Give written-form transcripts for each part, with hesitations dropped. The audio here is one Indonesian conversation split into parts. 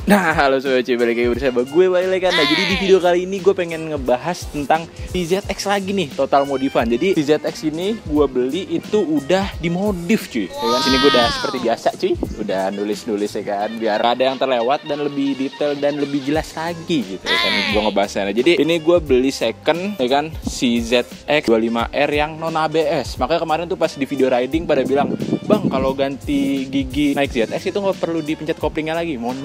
Nah, halo sobat cuy, balik lagi bersama gue Wale kan. Nah, jadi di video kali ini gue pengen ngebahas tentang CZX lagi nih, total modifan. Jadi CZX ini gue beli itu udah dimodif cuy, ya kan? Sini gue udah seperti biasa cuy, udah nulis-nulis ya kan, biar ada yang terlewat dan lebih detail dan lebih jelas lagi gitu ya kan. Gue ngebahasnya. Nah, jadi ini gue beli second ya kan, CZX 25R yang non ABS. Makanya kemarin tuh pas di video riding pada bilang, "Bang, kalau ganti gigi naik ZX itu nggak perlu dipencet koplingnya lagi." Mohon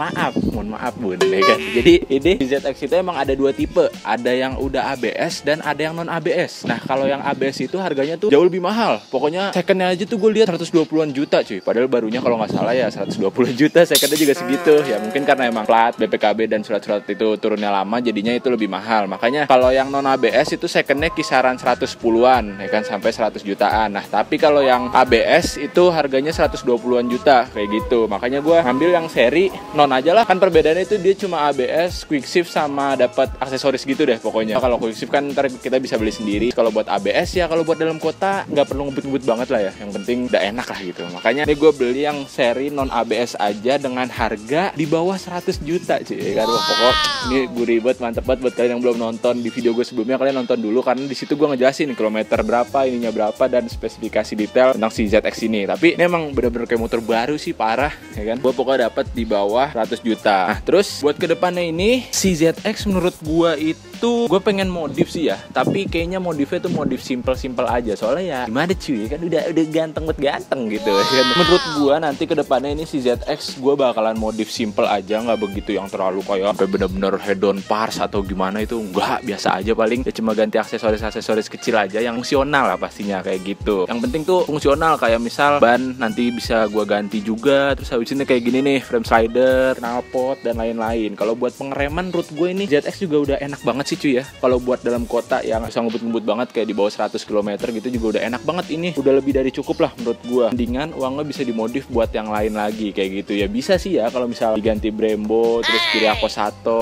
maaf bun, ya kan? Jadi ini ZX itu emang ada dua tipe, ada yang udah ABS dan ada yang non ABS. Nah, kalau yang ABS itu harganya tuh jauh lebih mahal. Pokoknya secondnya aja tuh gue lihat 120-an juta cuy. Padahal barunya kalau nggak salah ya 120 juta, secondnya juga segitu. Ya mungkin karena emang plat, BPKB dan surat-surat itu turunnya lama, jadinya itu lebih mahal. Makanya kalau yang non ABS itu secondnya kisaran 110-an, ya kan, sampai 100 jutaan. Nah, tapi kalau yang ABS itu harganya 120-an juta kayak gitu. Makanya gue ngambil yang seri non aja lah. Kan perbedaannya itu dia cuma ABS, quick shift sama dapat aksesoris gitu deh pokoknya. Kalau quick shift kan ntar kita bisa beli sendiri. Kalau buat ABS ya kalau buat dalam kota nggak perlu ngebut-ngebut banget lah ya. Yang penting udah enak lah gitu. Makanya ini gue beli yang seri non ABS aja dengan harga di bawah 100 juta cuy. Ya kan, pokok ini gurih banget, mantep banget buat kalian yang belum nonton di video gue sebelumnya, kalian nonton dulu karena di situ gue ngejelasin kilometer berapa, ininya berapa, dan spesifikasi detail tentang si ZX ini. Tapi ini emang bener-bener kayak motor baru sih, parah ya kan. Gue pokoknya dapat di bawah 100 juta. Nah, terus buat kedepannya ini si ZX menurut gua itu gue pengen modif sih ya, tapi kayaknya modifnya tuh modif simple aja. Soalnya ya gimana cuy, kan udah ganteng banget ganteng gitu kan. Menurut gua nanti kedepannya ini si ZX gua bakalan modif simple aja, nggak begitu yang terlalu kayak bener-bener head-on parts atau gimana, itu enggak, biasa aja. Paling ya cuma ganti aksesoris kecil aja yang fungsional lah pastinya kayak gitu. Yang penting tuh fungsional, kayak misal ban nanti bisa gua ganti juga. Terus habis ini kayak gini nih, frame slider, knalpot dan lain-lain. Kalau buat pengereman menurut gue ini ZX juga udah enak banget sih cuy ya. Kalau buat dalam kota yang bisa ngebut-ngebut banget kayak di bawah 100 km gitu juga udah enak banget ini. Udah lebih dari cukup lah menurut gue. Mendingan uangnya bisa dimodif buat yang lain lagi kayak gitu ya. Bisa sih ya kalau misal diganti Brembo, terus Kiriako Sato,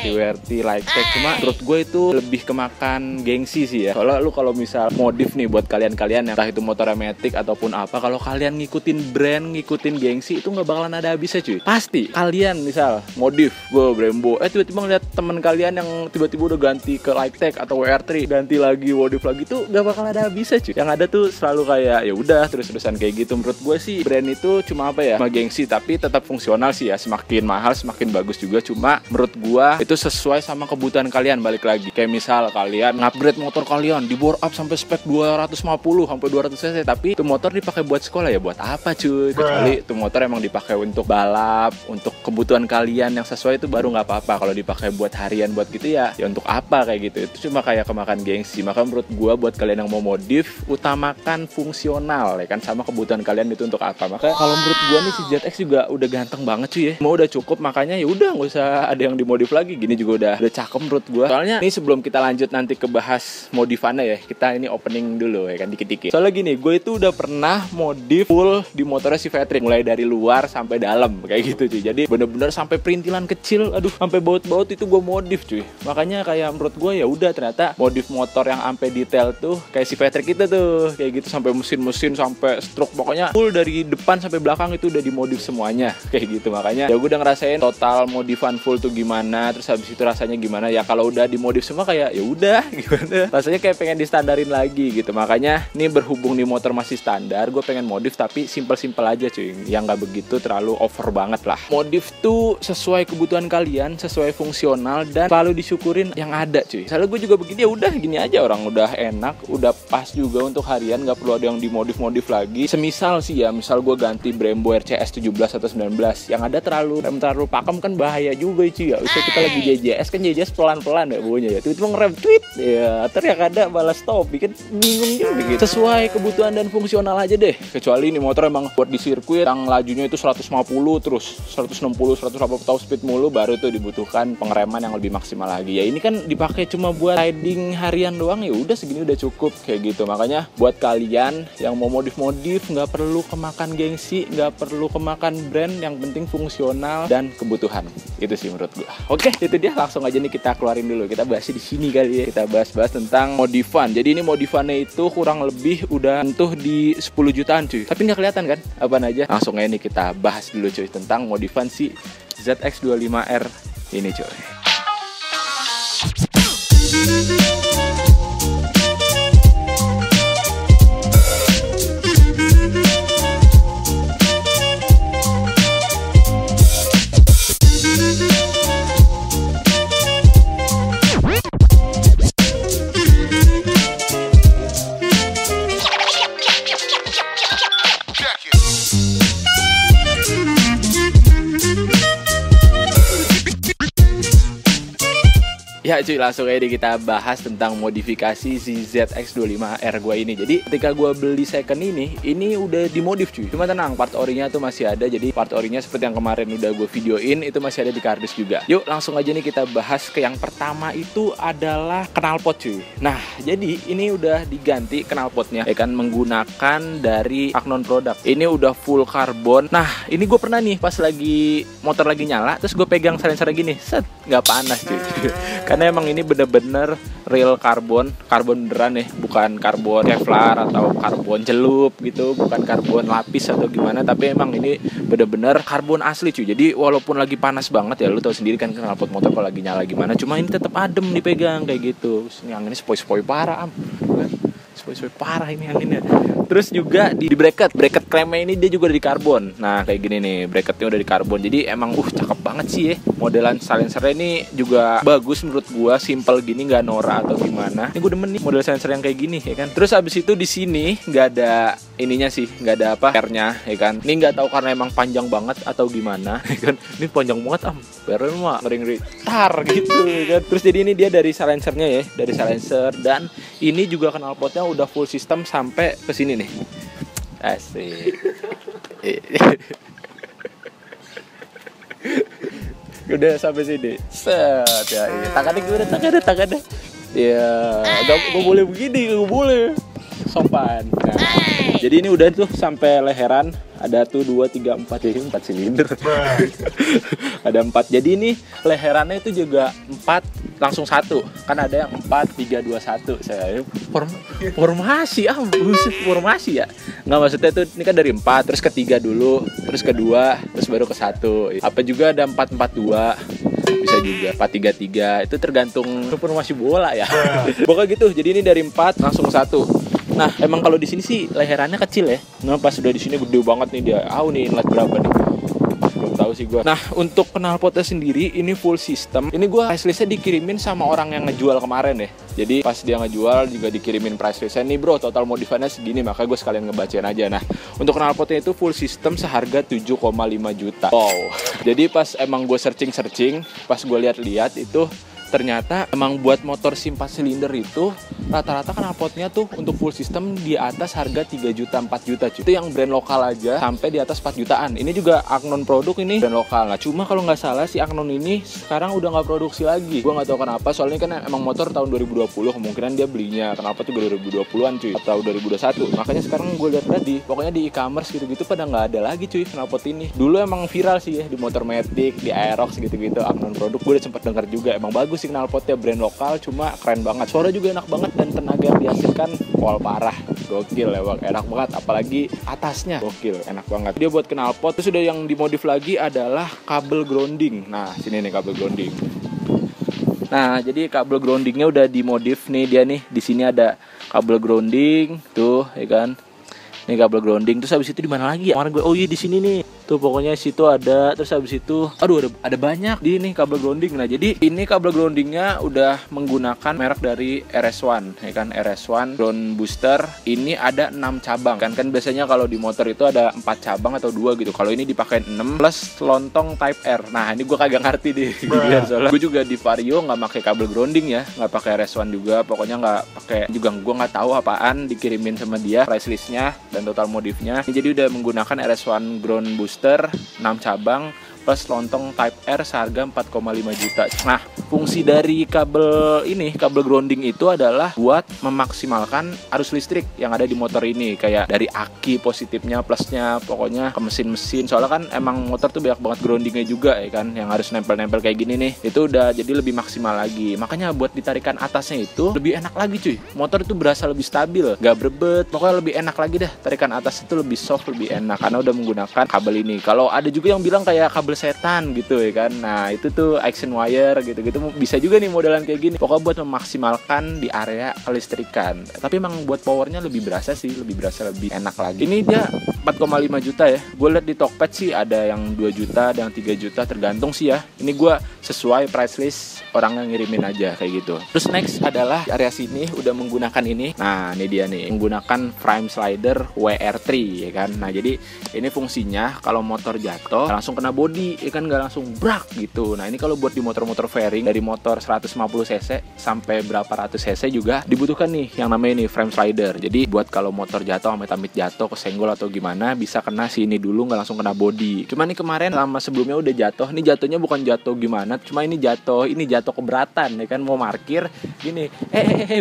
WRT, Lightech. Cuma menurut gue itu lebih kemakan gengsi sih ya. Soalnya lu kalau misal modif nih buat kalian-kalian yang entah itu motornya Matic ataupun apa, kalau kalian ngikutin brand, ngikutin gengsi, itu nggak bakalan ada habisnya cuy. Pasti kalian misal modif Brembo, tiba-tiba ngeliat temen kalian yang tiba-tiba udah ganti ke Lightech atau WR3, ganti lagi, modif lagi, tuh gak bakal ada habisnya cuy. Yang ada tuh selalu kayak ya udah terus-terusan kayak gitu. Menurut gue sih brand itu cuma apa ya, cuma gengsi, tapi tetap fungsional sih ya. Semakin mahal semakin bagus juga. Cuma menurut gue itu sesuai sama kebutuhan kalian. Balik lagi kayak misal kalian ngupgrade motor kalian, di bore up sampai spek 250 sampai 200 cc, tapi itu motor dipakai buat sekolah, ya buat apa cuy? Kecuali itu motor emang dipakai untuk balap, untuk kebutuhan kalian yang sesuai, itu baru nggak apa-apa. Kalau dipakai buat harian buat gitu ya untuk apa kayak gitu, itu cuma kayak kemakan gengsi. Maka menurut gua buat kalian yang mau modif, utamakan fungsional ya kan, sama kebutuhan kalian itu untuk apa. Maka kalau menurut gua nih si ZX juga udah ganteng banget cuy ya, mau udah cukup. Makanya ya udah nggak usah ada yang dimodif lagi, gini juga udah cakep menurut gua. Soalnya ini sebelum kita lanjut nanti ke bahas modifannya ya, kita ini opening dulu ya kan, dikit-dikit. Soalnya gini, gue itu udah pernah modif full di motornya si Patrick, mulai dari luar sampai dalam kayak gitu cuy. Jadi bener-bener sampai perintilan kecil, aduh, sampai baut-baut itu gue modif cuy. Makanya kayak menurut gue ya udah, ternyata modif motor yang sampai detail tuh kayak si Patrick itu tuh kayak gitu, sampai mesin sampai stroke, pokoknya full dari depan sampai belakang itu udah dimodif semuanya kayak gitu. Makanya ya gue udah ngerasain total modifan full tuh gimana, terus habis itu rasanya gimana ya. Kalau udah dimodif semua kayak ya udah gimana, rasanya kayak pengen distandarin lagi gitu. Makanya nih berhubung di motor masih standar, gue pengen modif tapi simple aja cuy, yang nggak begitu terlalu over banget lah. Modif tuh sesuai kebutuhan kalian, sesuai fungsional, dan selalu disyukurin yang ada cuy. Soalnya gue juga begini, ya udah gini aja, orang udah enak, udah pas juga untuk harian, nggak perlu ada yang dimodif lagi. Semisal sih ya, misal gue ganti Brembo RCS 17 atau 19, yang ada terlalu pakem kan bahaya juga cuy ya. Usah kita lagi JJS kan, JJS pelan-pelan ya baunya ya, tiba-tiba ngerem tweet ya, terus yang ada balas stop, bikin bingung juga gitu. Sesuai kebutuhan dan fungsional aja deh. Kecuali ini motor emang buat di sirkuit yang lajunya itu 150 terus 160 180 top speed mulu, baru tuh dibutuhkan pengereman yang lebih maksimal lagi. Ya ini kan dipakai cuma buat riding harian doang, ya udah segini udah cukup kayak gitu. Makanya buat kalian yang mau modif-modif nggak perlu kemakan gengsi, nggak perlu kemakan brand, yang penting fungsional dan kebutuhan. Itu sih menurut gua. Oke, itu dia, langsung aja nih kita keluarin dulu. Kita bahas di sini kali ya. Kita bahas tentang modifan. Jadi ini modifannya itu kurang lebih udah entuh di 10 jutaan cuy. Tapi nggak kelihatan kan apaan aja. Langsung aja nih kita bahas dulu cuy tentang modifan si ZX25R ini cuy. Ya cuy, langsung aja kita bahas tentang modifikasi si ZX25R gue ini. Jadi ketika gue beli second ini udah dimodif cuy. Cuma tenang, part orinya tuh masih ada. Jadi part orinya seperti yang kemarin udah gue videoin, itu masih ada di kardus juga. Yuk langsung aja nih kita bahas ke yang pertama, itu adalah knalpot cuy. Nah jadi ini udah diganti knalpotnya, ya kan, menggunakan dari Agnon produk. Ini udah full karbon. Nah ini gue pernah nih pas lagi motor lagi nyala, terus gue pegang silencer gini, set, nggak panas cuy. Karena emang ini bener-bener real karbon beneran nih, bukan karbon Kevlar atau karbon celup gitu, bukan karbon lapis atau gimana, tapi emang ini bener-bener karbon asli cuy. Jadi walaupun lagi panas banget ya, lu tau sendiri kan knalpot motor kalau lagi nyala gimana, cuma ini tetap adem dipegang kayak gitu. Yang ini spoi-spoi parah spoi-spoi parah ini anginnya. Terus juga di bracket klemnya ini dia juga udah di karbon. Nah kayak gini nih, bracketnya udah di karbon. Jadi emang cakep banget sih ya. Modelan silencernya ini juga bagus menurut gua, simple gini, nggak norak atau gimana. Ini gua demen nih model silencer yang kayak gini ya kan. Terus abis itu di sini nggak ada ininya sih, nggak ada airnya ya kan. Ini nggak tahu karena emang panjang banget atau gimana ya kan. Ini panjang banget airnya mah ngeri tar gitu ya kan. Terus jadi ini dia dari silencernya ya, dari silencer, dan ini juga knalpotnya udah full system sampai ke sini nih. Asik. Udah sampai sini. Set ya. Tangannya gue udah tangannya. Ya, gak boleh begini, gak boleh. Sopan. Nah, jadi ini udah tuh sampai leheran. Ada tuh 2, 3, 4, jadi 4 silinder. Ada 4. Jadi ini leherannya itu juga 4 langsung 1. Kan ada yang 4, 3, 2, 1. Saya formasi formasi ya. Nggak, maksudnya tuh ini kan dari 4, terus ke 3 dulu, terus ke 2, terus baru ke 1. Apa juga ada 4, 4, 2. Bisa juga 4-3-3, itu tergantung formasi bola ya. Pokoknya gitu. Jadi ini dari 4 langsung 1. Nah, emang kalau di sini sih leherannya kecil ya. Nah, pas udah di sini gede banget nih dia. Nih inlet berapa nih? Belum tahu sih gua. Nah, untuk knalpotnya sendiri ini full system. Ini gua price listnya dikirimin sama orang yang ngejual kemarin ya. Jadi pas dia ngejual juga dikirimin price listnya nih bro, total modifannya segini, makanya gue sekalian ngebacain aja. Nah, untuk knalpotnya itu full system seharga 7,5 juta. Wow. Jadi pas emang gue searching, pas gue lihat-lihat itu ternyata emang buat motor 4 silinder itu rata-rata knalpotnya tuh untuk full system di atas harga 3 juta 4 juta cuy. Itu yang brand lokal aja sampai di atas 4 jutaan. Ini juga Agnon produk, ini brand lokal. Nah cuma kalau nggak salah si Agnon ini sekarang udah nggak produksi lagi. Gua nggak tahu kenapa, soalnya kan emang motor tahun 2020, kemungkinan dia belinya knalpot juga 2020-an cuy, atau 2021. Makanya sekarang gue lihat pokoknya di e-commerce gitu-gitu pada nggak ada lagi cuy knalpot ini. Dulu emang viral sih ya di motor Matic, di Aerox gitu-gitu, Agnon produk. Gue udah sempet denger juga, emang bagus sih knalpotnya, brand lokal, cuma keren banget. Suara juga enak banget dan tenaga yang dihasilkan pol parah. Gokil ya bang, enak banget, apalagi atasnya gokil, enak banget. Dia buat knalpot. Terus udah yang dimodif lagi adalah kabel grounding. Nah sini nih kabel grounding. Nah jadi kabel groundingnya udah dimodif nih dia nih. Di sini ada kabel grounding tuh ya kan. Ini kabel grounding. Terus habis itu di mana lagi ya? Kemarin gue di sini nih. Tuh pokoknya situ ada. Terus habis itu ada banyak di ini kabel grounding. Nah, jadi ini kabel groundingnya udah menggunakan merek dari RS1 ya kan, RS1 ground booster. Ini ada 6 cabang. Kan biasanya kalau di motor itu ada 4 cabang atau 2 gitu. Kalau ini dipakai 6 plus lontong type R. Nah, ini gue kagak ngerti deh. Soalnya gue juga di Vario nggak pakai kabel grounding ya, nggak pakai RS1 juga. Pokoknya nggak pakai juga, gue nggak tahu apaan, dikirimin sama dia price listnya dan total modifnya. Jadi udah menggunakan RS1 ground booster 6 cabang plus lontong Type R seharga 4,5 juta. Nah, fungsi dari kabel ini, kabel grounding itu adalah buat memaksimalkan arus listrik yang ada di motor ini, kayak dari aki positifnya, plusnya, pokoknya ke mesin-mesin. Soalnya kan emang motor tuh banyak banget groundingnya juga ya kan, yang harus nempel-nempel kayak gini nih. Itu udah jadi lebih maksimal lagi. Makanya buat ditarikan atasnya itu lebih enak lagi cuy. Motor itu berasa lebih stabil, gak berbet. Pokoknya lebih enak lagi dah. Tarikan atas itu lebih soft, lebih enak karena udah menggunakan kabel ini. Kalau ada juga yang bilang kayak kabel setan gitu ya kan. Nah, itu tuh action wire gitu-gitu bisa juga nih modelan kayak gini. Pokoknya buat memaksimalkan di area kelistrikan. Tapi emang buat powernya lebih berasa sih, lebih berasa lebih enak lagi. Ini dia 4,5 juta ya. Gue liat di Tokped sih ada yang 2 juta, ada yang 3 juta, tergantung sih ya. Ini gue sesuai price list orang yang ngirimin aja kayak gitu. Terus next adalah di area sini udah menggunakan ini. Nah, ini dia nih, menggunakan frame slider WR3 ya kan. Nah, jadi ini fungsinya kalau motor jatuh langsung kena body ya kan, nggak langsung brak gitu. Nah, ini kalau buat di motor-motor fairing dari motor 150 cc sampai berapa ratus cc juga dibutuhkan nih yang namanya nih frame slider. Jadi buat kalau motor jatuh amit-amit jatuh kesenggol atau gimana bisa kena sini dulu, nggak langsung kena body. Cuma nih kemarin sama sebelumnya udah jatuh. Ini jatuhnya bukan jatuh gimana, cuma ini jatuh keberatan ya kan, mau parkir gini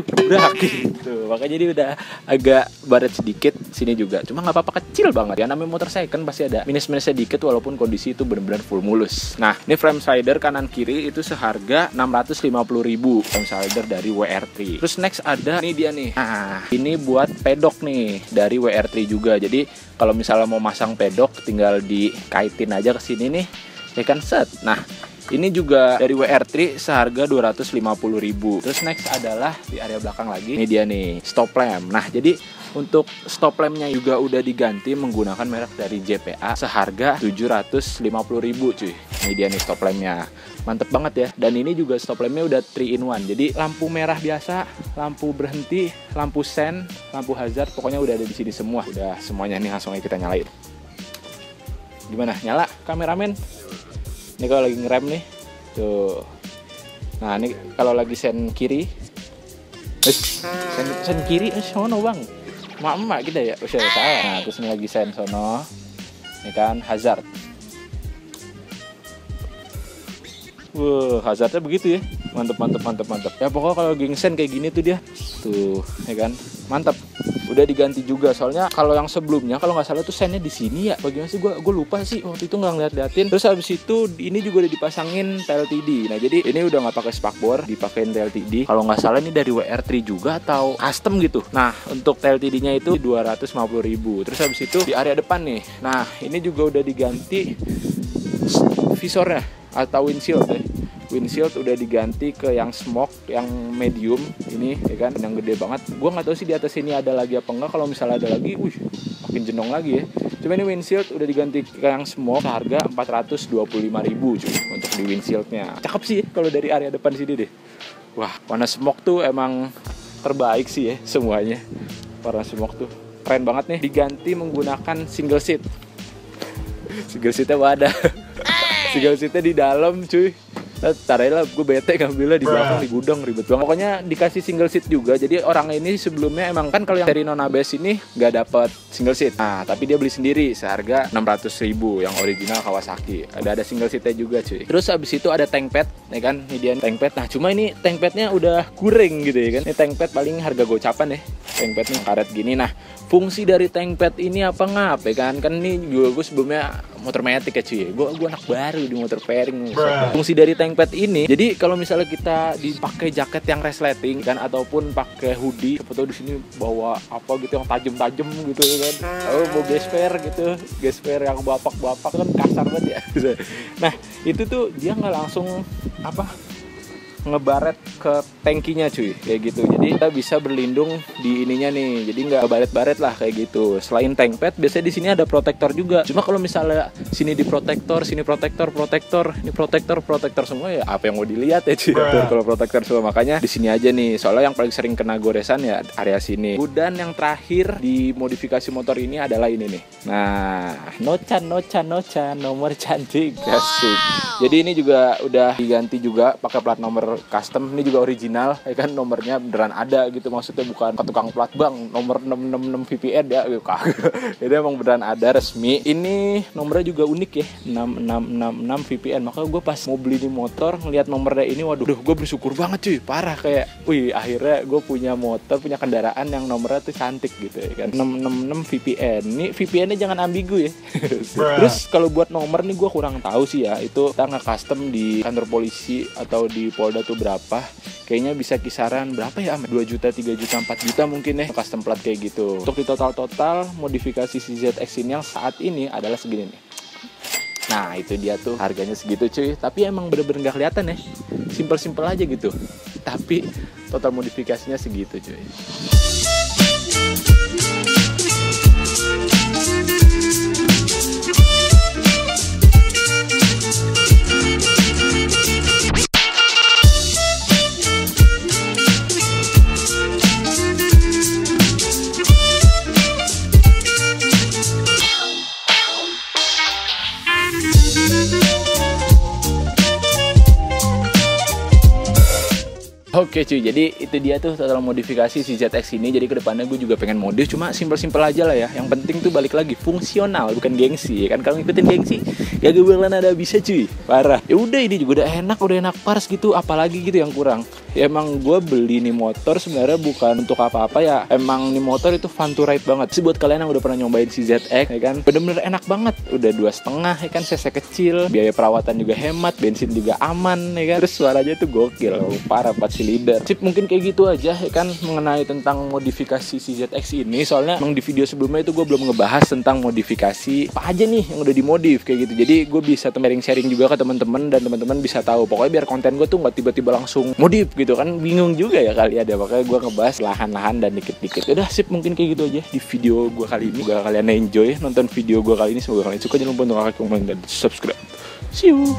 brak gitu. Makanya jadi udah agak baret sedikit sini juga. Cuma nggak apa-apa, kecil banget ya, namanya motor second pasti ada minus-minusnya dikit walaupun kondisi itu benar-benar full mulus. Nah, ini frame slider kanan kiri itu seharga 650.000 frame slider dari WR3. Terus next ada ini dia nih. Nah, ini buat pedok nih dari WR3 juga. Jadi kalau misalnya mau masang pedok tinggal dikaitin aja ke sini nih ya kan, set. Nah, ini juga dari WR3 seharga 250.000. Terus next adalah di area belakang lagi. Ini dia nih, stop lamp. Nah, jadi untuk stop lampnya juga udah diganti menggunakan merek dari JPA seharga 750.000 cuy. Ini dia nih stop lampnya. Mantep banget ya. Dan ini juga stop lampnya udah 3 in 1. Jadi lampu merah biasa, lampu berhenti, lampu sen, lampu hazard, pokoknya udah ada di sini semua. Udah semuanya nih, langsung aja kita nyalain. Gimana? Nyala kameramen? Ini kalau lagi ngerem nih, tuh. Nah, ini kalau lagi sen kiri, sen kiri, sono bang, mak kita ya, salah. Nah, terus ini lagi sen sono, ini kan hazard. Hazardnya begitu ya, mantep. Ya pokoknya kalau gengsen kayak gini tuh dia, tuh, ya kan, mantap. Udah diganti juga, soalnya kalau yang sebelumnya kalau nggak salah tuh sennya di sini ya. Bagaimana sih, gue lupa sih waktu itu, nggak ngeliat-liatin. Terus habis itu ini juga udah dipasangin TLTD. Nah, jadi ini udah nggak pakai spakbor, dipakein TLTD. Kalau nggak salah ini dari WR3 juga atau custom gitu. Nah, untuk TLTD-nya itu 250.000. Terus habis itu di area depan nih. Nah, ini juga udah diganti visornya atau windshield ya. Windshield udah diganti ke yang smoke, yang medium ini ya kan, yang gede banget. Gua nggak tahu sih di atas ini ada lagi apa enggak. Kalau misalnya ada lagi, makin jenong lagi ya. Cuma ini windshield udah diganti ke yang smoke seharga 425.000 cuy untuk di windshieldnya. Cakep sih kalau dari area depan sini deh. Wah, warna smoke tuh emang terbaik sih ya semuanya. Warna smoke tuh keren banget nih. Diganti menggunakan single seat. Single seatnya ada. Single seatnya di dalam cuy. Caranya lah, gue bete ngambilnya di belakang di gudang, ribet banget. Pokoknya dikasih single seat juga. Jadi orang ini sebelumnya emang kan kalau yang dari non ABS ini nggak dapat single seat. Nah, tapi dia beli sendiri seharga 600.000 yang original Kawasaki. Ada single seatnya juga cuy. Terus abis itu ada tank pad, ya kan? Ini dia tank pad. Nah, cuma ini tank padnya udah kuring gitu ya kan. Ini tank pad paling harga gocapan ya. Tank pad nih karet gini. Nah, fungsi dari tank pad ini apa ngap ya kan? Kan ini juga gue sebelumnya motor matic ya cuy. Gue anak baru di motor fairing. Fungsi dari tank pad ini, jadi kalau misalnya kita dipakai jaket yang resleting kan, ataupun pakai hoodie, siapa tahu di sini bawa apa gitu yang tajam-tajam gitu kan, bawa gesper gitu, gesper yang bapak-bapak kan kasar banget ya. Nah, itu tuh dia nggak langsung ngebaret ke tangkinya cuy, kayak gitu. Jadi kita bisa berlindung di ininya nih, jadi nggak baret-baret lah kayak gitu. Selain tank pad, biasanya di sini ada protektor juga. Cuma kalau misalnya sini di protektor, sini protektor, ini protektor semua ya, apa yang mau dilihat ya cuy? Kalau protektor semua, makanya di sini aja nih. Soalnya yang paling sering kena goresan ya area sini. Dan yang terakhir di modifikasi motor ini adalah ini nih. Nah, Nochan nomor cantik, asik. Jadi ini juga udah diganti juga pakai plat nomor nomor custom, ini juga original ya kan, nomornya beneran ada gitu, maksudnya bukan ke tukang plat bang nomor 666 VPN ya gitu. Ini emang beneran ada resmi. Ini nomornya juga unik ya, 6666 VPN. Makanya gue pas mau beli di motor ngeliat nomornya ini, waduh gue bersyukur banget cuy, parah, kayak wih akhirnya gue punya motor, punya kendaraan yang nomornya tuh cantik gitu ya kan, 666 VPN. Ini VPN-nya jangan ambigu ya. Terus kalau buat nomor nih gue kurang tahu sih ya, itu kita nge-custom di kantor polisi atau di Polda tuh berapa, kayaknya bisa kisaran berapa ya, 2 juta, 3 juta, 4 juta mungkin ya custom plat kayak gitu. Untuk di total modifikasi si ZX ini yang saat ini adalah segini nih. Nah itu dia tuh harganya segitu cuy, tapi emang bener-bener gak kelihatan ya, simpel-simpel aja gitu, tapi total modifikasinya segitu cuy. Oke cuy, jadi itu dia tuh total modifikasi si ZX ini. Jadi kedepannya gue juga pengen modif, cuma simpel-simpel aja lah ya. Yang penting tuh balik lagi fungsional, bukan gengsi ya kan. Kalau ngikutin gengsi gak bakalan ada bisa cuy, parah. Ya udah, ini juga udah enak pars gitu, apalagi gitu yang kurang. Ya emang gue beli nih motor sebenarnya bukan untuk apa-apa ya, emang nih motor itu fun to ride banget sih. Buat kalian yang udah pernah nyobain si ZX ya kan, bener-bener enak banget. Udah 2,5 ya kan, cc kecil, biaya perawatan juga hemat, bensin juga aman ya kan, terus suaranya tuh gokil, parah, 4 silinder. Sip, mungkin kayak gitu aja ya kan mengenai tentang modifikasi si ZX ini. Soalnya emang di video sebelumnya itu gue belum ngebahas tentang modifikasi apa aja nih yang udah dimodif kayak gitu. Jadi gue bisa sharing juga ke teman-teman, dan teman-teman bisa tahu. Pokoknya biar konten gue tuh nggak tiba-tiba langsung modif gitu kan, bingung juga ya kali ada. Makanya gue ngebahas lahan-lahan dan dikit-dikit. Udah sip, mungkin kayak gitu aja di video gue kali ini. Semoga kalian enjoy nonton video gue kali ini. Semoga kalian suka. Jangan lupa untuk like, komen, dan subscribe. See you.